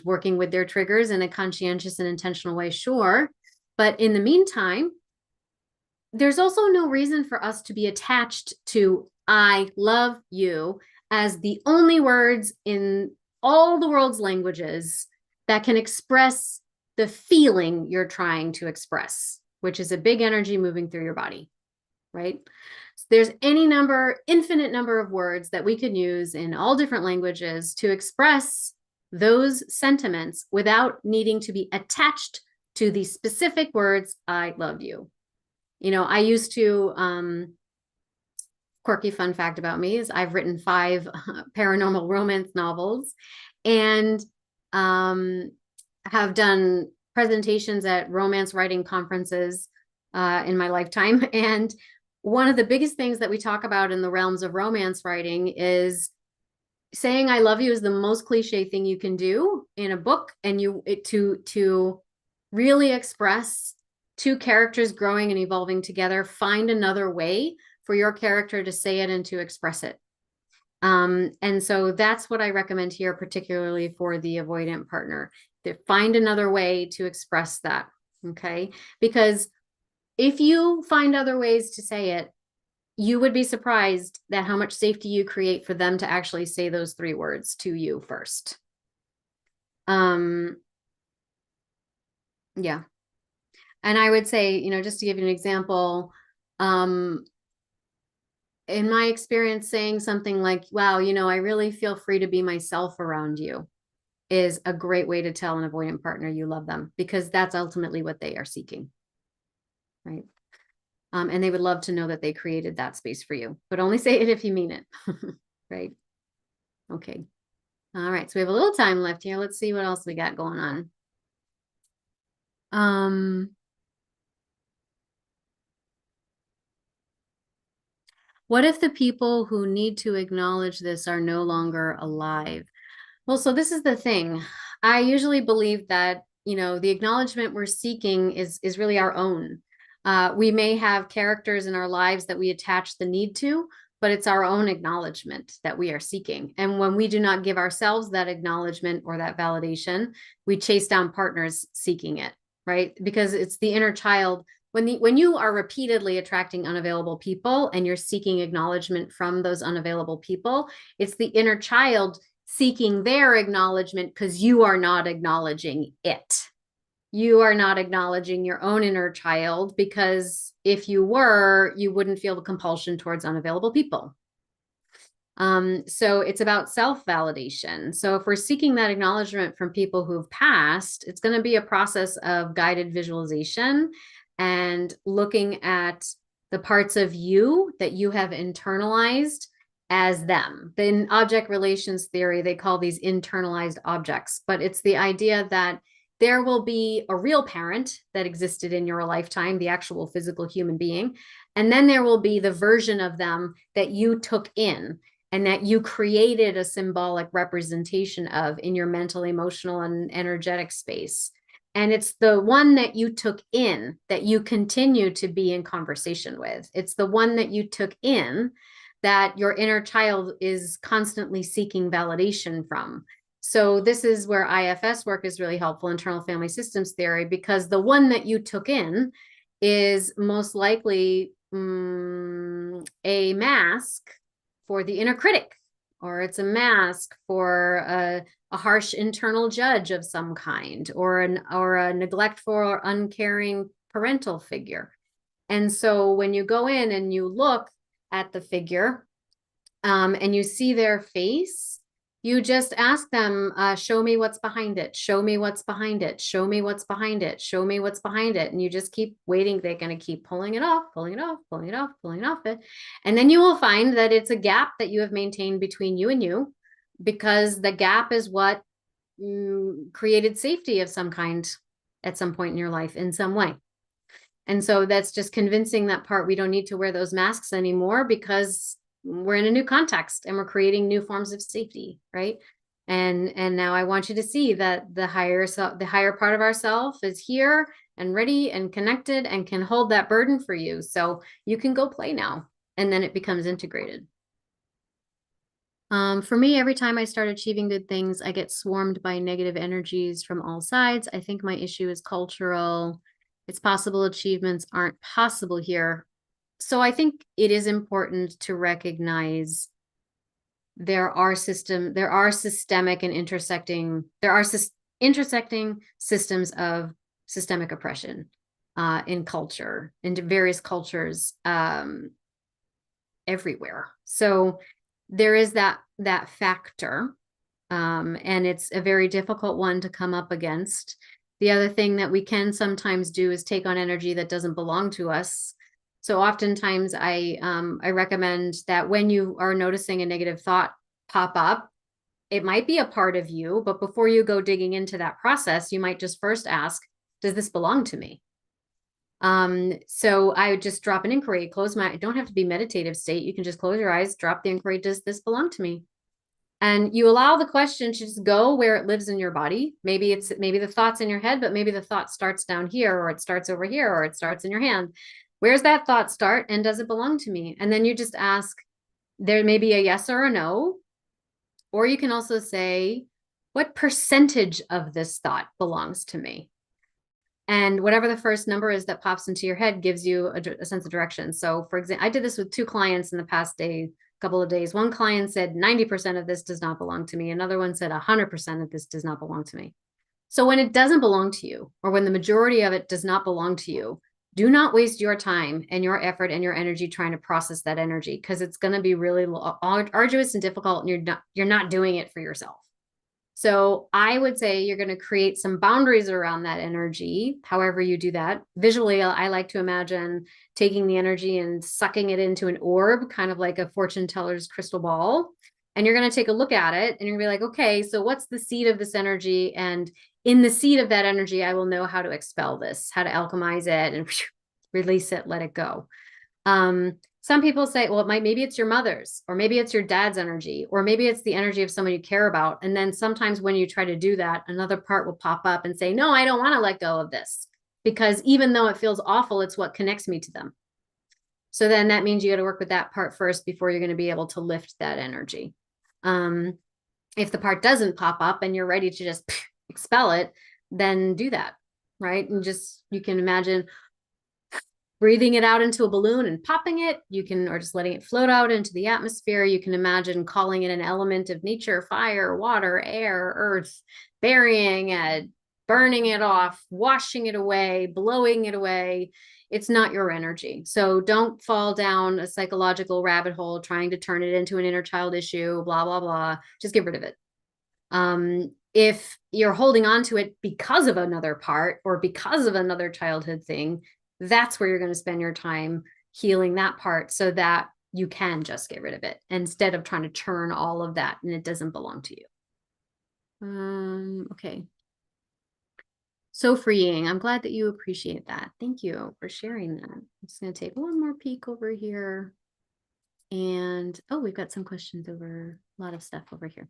working with their triggers in a conscientious and intentional way, sure. But in the meantime, there's also no reason for us to be attached to "I love you" as the only words in all the world's languages that can express the feeling you're trying to express, which is a big energy moving through your body, right? There's infinite number of words that we can use in all different languages to express those sentiments without needing to be attached to the specific words "I love you." You know, I used to, quirky fun fact about me is I've written 5 paranormal romance novels and have done presentations at romance writing conferences in my lifetime. And one of the biggest things that we talk about in the realms of romance writing is saying "I love you" is the most cliche thing you can do in a book, and to really express 2 characters growing and evolving together. Find another way for your character to say it and to express it. And so that's what I recommend here, particularly for the avoidant partner, to find another way to express that. Okay, because if you find other ways to say it, you would be surprised at how much safety you create for them to actually say those 3 words to you first. Yeah. And I would say, you know, just to give you an example, in my experience, saying something like, "Wow, you know, I really feel free to be myself around you," is a great way to tell an avoidant partner you love them, because that's ultimately what they are seeking, right? And they would love to know that they created that space for you, but only say it if you mean it, right? Okay. All right. So we have a little time left here. Let's see what else we got going on. What if the people who need to acknowledge this are no longer alive? Well, so this is the thing. I usually believe that, you know, the acknowledgement we're seeking is really our own. We may have characters in our lives that we attach the need to, but it's our own acknowledgement that we are seeking. And when we do not give ourselves that acknowledgement or that validation, we chase down partners seeking it, right? Because it's the inner child. When you are repeatedly attracting unavailable people and you're seeking acknowledgement from those unavailable people, it's the inner child seeking their acknowledgement because you are not acknowledging it. You are not acknowledging your own inner child, because if you were, you wouldn't feel the compulsion towards unavailable people. So it's about self-validation. So if we're seeking that acknowledgement from people who've passed, it's going to be a process of guided visualization and looking at the parts of you that you have internalized as them. In object relations theory, they call these internalized objects, but it's the idea that there will be a real parent that existed in your lifetime, the actual physical human being, and then there will be the version of them that you took in and that you created a symbolic representation of in your mental, emotional, and energetic space. And it's the one that you took in that you continue to be in conversation with. It's the one that you took in that your inner child is constantly seeking validation from. So this is where IFS work is really helpful, internal family systems theory, because the one that you took in is most likely a mask for the inner critic, or it's a mask for a harsh internal judge of some kind, or a neglectful or uncaring parental figure. And so when you go in and you look at the figure and you see their face, you just ask them, show me what's behind it. Show me what's behind it. Show me what's behind it. Show me what's behind it. And you just keep waiting. They're going to keep pulling it off, pulling it off, pulling it off, pulling it off. And then you will find that it's a gap that you have maintained between you and you, because the gap is what created safety of some kind at some point in your life in some way. And so that's just convincing that part we don't need to wear those masks anymore, because we're in a new context and we're creating new forms of safety, right? And now I want you to see that the higher part of ourself is here and ready and connected and can hold that burden for you. So you can go play now, and then it becomes integrated. For me, every time I start achieving good things, I get swarmed by negative energies from all sides. I think my issue is cultural. It's possible achievements aren't possible here. So I think it is important to recognize there are systemic and intersecting systems of systemic oppression in culture, in various cultures everywhere. So there is that factor, and it's a very difficult one to come up against. The other thing that we can sometimes do is take on energy that doesn't belong to us. So oftentimes I recommend that when you are noticing a negative thought pop up, it might be a part of you, but before you go digging into that process, you might just first ask, does this belong to me? So I would just drop an inquiry, don't have to be meditative state. You can just close your eyes, drop the inquiry, does this belong to me? And you allow the question to just go where it lives in your body. Maybe the thought's in your head, but maybe the thought starts down here, or it starts over here, or it starts in your hand. Where's that thought start, and does it belong to me? And then you just ask, there may be a yes or a no, or you can also say, what percentage of this thought belongs to me? And whatever the first number is that pops into your head gives you a sense of direction. So for example, I did this with 2 clients in the past couple of days. One client said 90% of this does not belong to me. Another one said 100% of this does not belong to me. So when it doesn't belong to you, or when the majority of it does not belong to you, do not waste your time and your effort and your energy trying to process that energy, because it's going to be really arduous and difficult, and you're not doing it for yourself. So I would say you're going to create some boundaries around that energy. However you do that, visually, I like to imagine taking the energy and sucking it into an orb, kind of like a fortune teller's crystal ball. And you're going to take a look at it, and you're going to be like, okay, so what's the seed of this energy? And in the seed of that energy, I will know how to expel this, how to alchemize it and release it, let it go. Some people say, well, maybe it's your mother's, or maybe it's your dad's energy, or maybe it's the energy of someone you care about. And then sometimes when you try to do that, another part will pop up and say, no, I don't want to let go of this, because even though it feels awful, it's what connects me to them. So then that means you got to work with that part first before you're going to be able to lift that energy. If the part doesn't pop up and you're ready to just expel it, then do that, right? And you can imagine breathing it out into a balloon and popping it. Or just letting it float out into the atmosphere. You can imagine calling it an element of nature: fire, water, air, earth, burying it, burning it off, washing it away, blowing it away. It's not your energy. So don't fall down a psychological rabbit hole trying to turn it into an inner child issue, blah, blah, blah. Just get rid of it. If you're holding on to it because of another part or because of another childhood thing, that's where you're going to spend your time healing that part so that you can just get rid of it instead of trying to churn all of that and it doesn't belong to you. Okay. So freeing. I'm glad that you appreciate that. Thank you for sharing that. I'm just going to take one more peek over here. And oh, we've got some questions over a lot of stuff over here.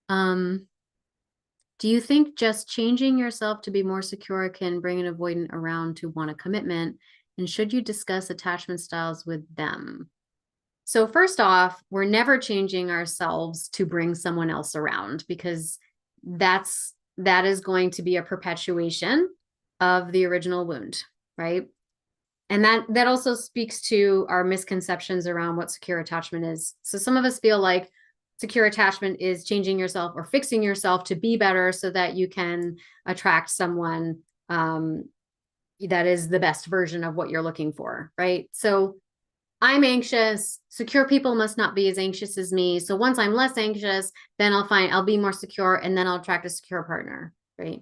Do you think just changing yourself to be more secure can bring an avoidant around to want a commitment? And should you discuss attachment styles with them? So first off, we're never changing ourselves to bring someone else around because that is going to be a perpetuation of the original wound, right? And that also speaks to our misconceptions around what secure attachment is. So some of us feel like secure attachment is changing yourself or fixing yourself to be better so that you can attract someone that is the best version of what you're looking for, right? So I'm anxious. Secure people must not be as anxious as me. So once I'm less anxious, then I'll be more secure and then I'll attract a secure partner, right?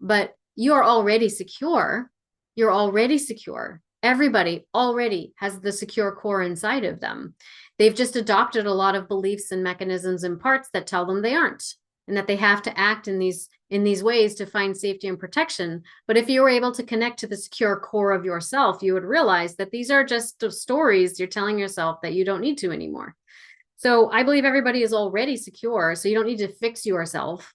But you're already secure. You're already secure. Everybody already has the secure core inside of them. They've just adopted a lot of beliefs and mechanisms and parts that tell them they aren't and that they have to act in these ways to find safety and protection. But if you were able to connect to the secure core of yourself, you would realize that these are just stories you're telling yourself that you don't need to anymore. So I believe everybody is already secure, so you don't need to fix yourself.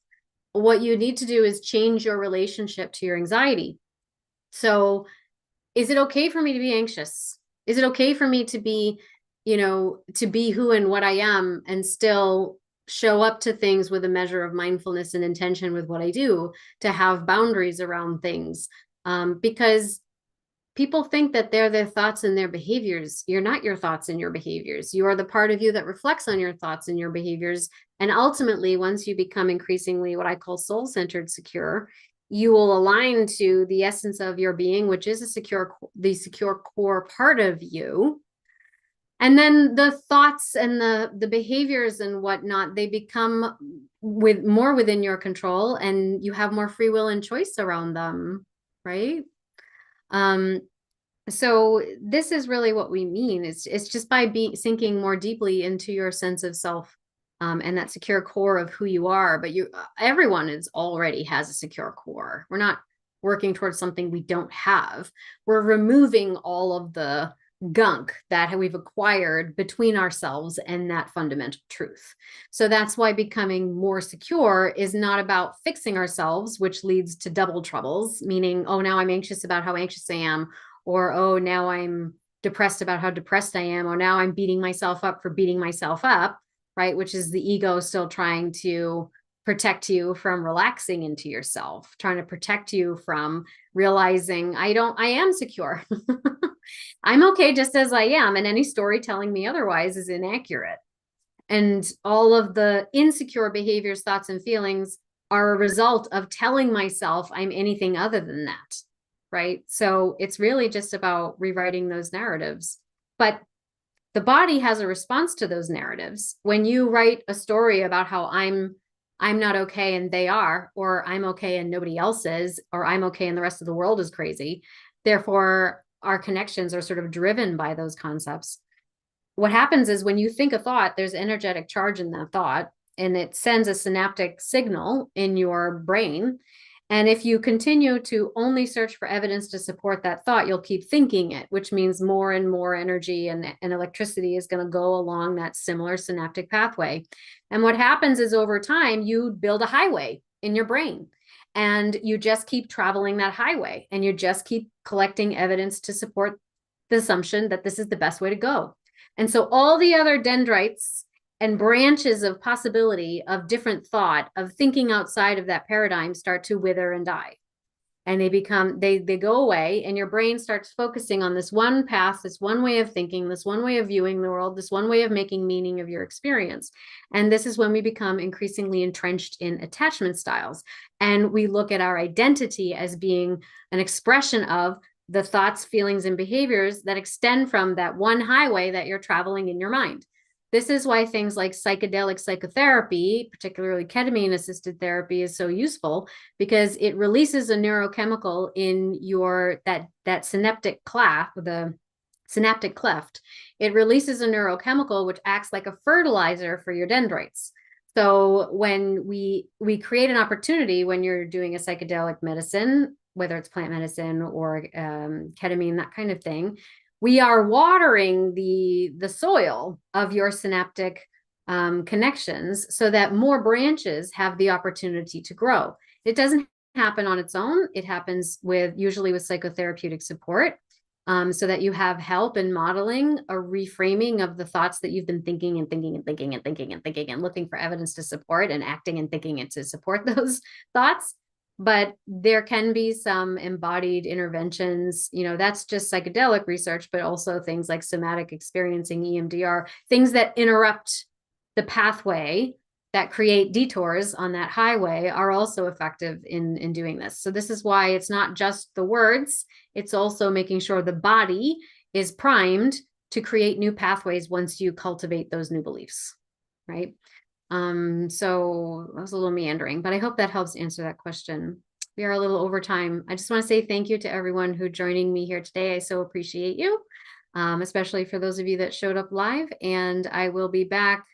What you need to do is change your relationship to your anxiety. So is it okay for me to be anxious? Is it okay for me to be, to be who and what I am and still show up to things with a measure of mindfulness and intention with what I do, to have boundaries around things? Because people think that they're their thoughts and their behaviors. You're not your thoughts and your behaviors. You are the part of you that reflects on your thoughts and your behaviors. And ultimately, once you become increasingly what I call soul-centered secure, you will align to the essence of your being, which is the secure core part of you. And then the thoughts and the behaviors and whatnot, they become more within your control and you have more free will and choice around them, right? So this is really what we mean. It's just by sinking more deeply into your sense of self, and that secure core of who you are. But everyone already has a secure core. We're not working towards something we don't have. We're removing all of the gunk that we've acquired between ourselves and that fundamental truth. So that's why becoming more secure is not about fixing ourselves, which leads to double troubles, meaning, oh, now I'm anxious about how anxious I am, or, oh, now I'm depressed about how depressed I am, or now I'm beating myself up for beating myself up, right? Which is the ego still trying to protect you from relaxing into yourself, trying to protect you from realizing I am secure. I'm okay just as I am. And any story telling me otherwise is inaccurate. And all of the insecure behaviors, thoughts, and feelings are a result of telling myself I'm anything other than that. Right. So it's really just about rewriting those narratives. But the body has a response to those narratives. When you write a story about how I'm not okay and they are, or I'm okay and nobody else is, or I'm okay and the rest of the world is crazy. Therefore, our connections are sort of driven by those concepts. What happens is when you think a thought, there's energetic charge in that thought, and it sends a synaptic signal in your brain. And if you continue to only search for evidence to support that thought, you'll keep thinking it, which means more and more energy and electricity is going to go along that similar synaptic pathway. And what happens is over time, you build a highway in your brain and you just keep traveling that highway and you just keep collecting evidence to support the assumption that this is the best way to go. And so all the other dendrites and branches of possibility of different thought, of thinking outside of that paradigm, start to wither and die. And they go away, and your brain starts focusing on this one path, this one way of thinking, this one way of viewing the world, this one way of making meaning of your experience. And this is when we become increasingly entrenched in attachment styles. And we look at our identity as being an expression of the thoughts, feelings, and behaviors that extend from that one highway that you're traveling in your mind. This is why things like psychedelic psychotherapy, particularly ketamine-assisted therapy, is so useful, because it releases a neurochemical in that synaptic cleft, the synaptic cleft, it releases a neurochemical which acts like a fertilizer for your dendrites. So when we create an opportunity when you're doing a psychedelic medicine, whether it's plant medicine or ketamine, that kind of thing, we are watering the soil of your synaptic connections so that more branches have the opportunity to grow. It doesn't happen on its own. It happens usually with psychotherapeutic support. So that you have help in modeling a reframing of the thoughts that you've been thinking and thinking and thinking and thinking and thinking and looking for evidence to support and acting and thinking and to support those thoughts. But there can be some embodied interventions, that's just psychedelic research, but also things like somatic experiencing, EMDR, things that interrupt the pathway that create detours on that highway are also effective in doing this. So this is why it's not just the words, it's also making sure the body is primed to create new pathways once you cultivate those new beliefs, right? So that was a little meandering, but I hope that helps answer that question. We are a little over time. I just want to say thank you to everyone who joining me here today. I so appreciate you, especially for those of you that showed up live, and I will be back.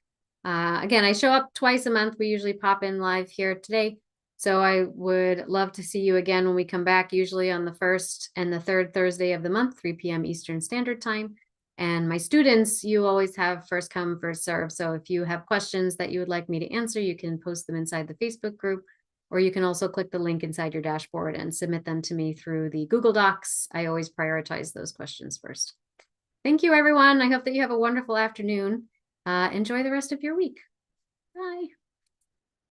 Again, I show up twice a month. We usually pop in live here today. So I would love to see you again when we come back, usually on the first and the third Thursday of the month, 3 p.m. Eastern Standard Time. And my students, you always have first come, first serve. So if you have questions that you would like me to answer, you can post them inside the Facebook group, or you can also click the link inside your dashboard and submit them to me through the Google Docs. I always prioritize those questions first. Thank you, everyone. I hope that you have a wonderful afternoon. Enjoy the rest of your week. Bye.